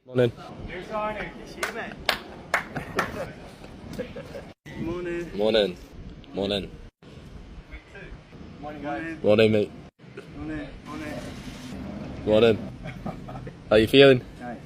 Morning. Morning. Morning. Morning. Morning, guys. Morning, mate. Morning. Morning. Morning. How you feeling? Nice.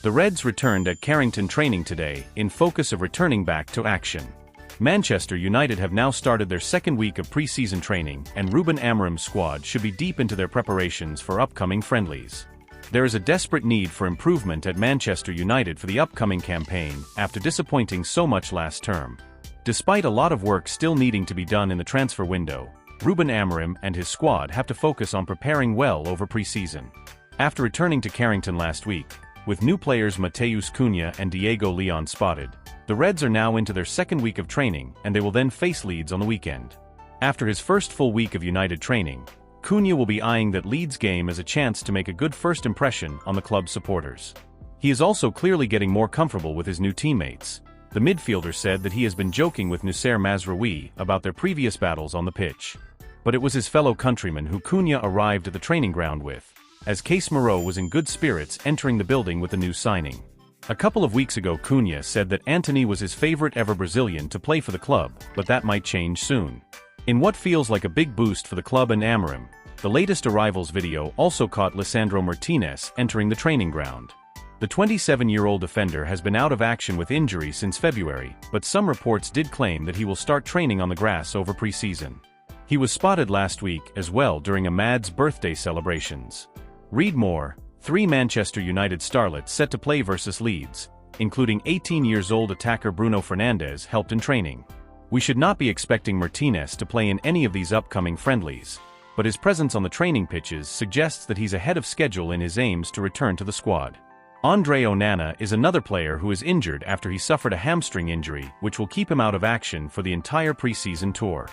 The Reds returned at Carrington training today, in focus of returning back to action. Manchester United have now started their second week of pre-season training, and Ruben Amorim's squad should be deep into their preparations for upcoming friendlies. There is a desperate need for improvement at Manchester United for the upcoming campaign, after disappointing so much last term. Despite a lot of work still needing to be done in the transfer window, Ruben Amorim and his squad have to focus on preparing well over pre-season. After returning to Carrington last week, with new players Matheus Cunha and Diego Leon spotted, the Reds are now into their second week of training, and they will then face Leeds on the weekend. After his first full week of United training, Cunha will be eyeing that Leeds game as a chance to make a good first impression on the club's supporters. He is also clearly getting more comfortable with his new teammates. The midfielder said that he has been joking with Noussair Mazraoui about their previous battles on the pitch. But it was his fellow countryman who Cunha arrived at the training ground with, as Case Moreau was in good spirits entering the building with the new signing. A couple of weeks ago Cunha said that Antony was his favorite ever Brazilian to play for the club, but that might change soon. In what feels like a big boost for the club and Amorim, the latest arrivals video also caught Lisandro Martinez entering the training ground. The 27-year-old defender has been out of action with injury since February, but some reports did claim that he will start training on the grass over pre-season. He was spotted last week as well during Ahmad's birthday celebrations. Read more. 3 Manchester United starlets set to play versus Leeds, including 18-year-old attacker Bruno Fernandes helped in training. We should not be expecting Martinez to play in any of these upcoming friendlies, but his presence on the training pitches suggests that he's ahead of schedule in his aims to return to the squad. Andre Onana is another player who is injured after he suffered a hamstring injury, which will keep him out of action for the entire pre-season tour.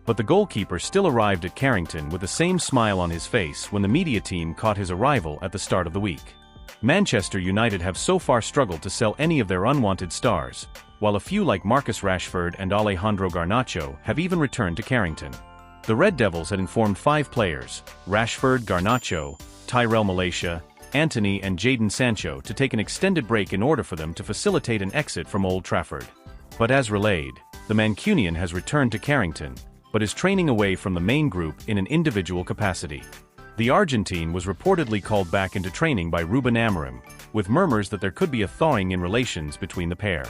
But the goalkeeper still arrived at Carrington with the same smile on his face when the media team caught his arrival at the start of the week. Manchester United have so far struggled to sell any of their unwanted stars, while a few like Marcus Rashford and Alejandro Garnacho have even returned to Carrington. The Red Devils had informed 5 players, Rashford, Garnacho, Tyrell Malacia, Antony and Jadon Sancho, to take an extended break in order for them to facilitate an exit from Old Trafford. But as relayed, the Mancunian has returned to Carrington, but is training away from the main group in an individual capacity. The Argentine was reportedly called back into training by Ruben Amorim, with murmurs that there could be a thawing in relations between the pair.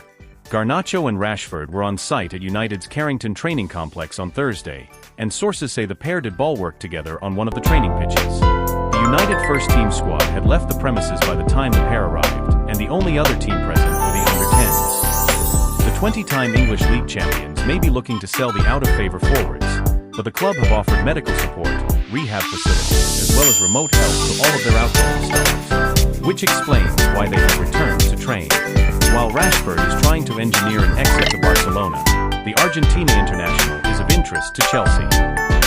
Garnacho and Rashford were on site at United's Carrington training complex on Thursday, and sources say the pair did ball work together on one of the training pitches. The United first-team squad had left the premises by the time the pair arrived, and the only other team present were the under-10s. The 20-time English League champions may be looking to sell the out-of-favor forwards, but the club have offered medical support, rehab facilities, as well as remote help to all of their outgoing stars, which explains why they have returned to train. While Rashford is trying to engineer an exit to Barcelona, the Argentina international is of interest to Chelsea.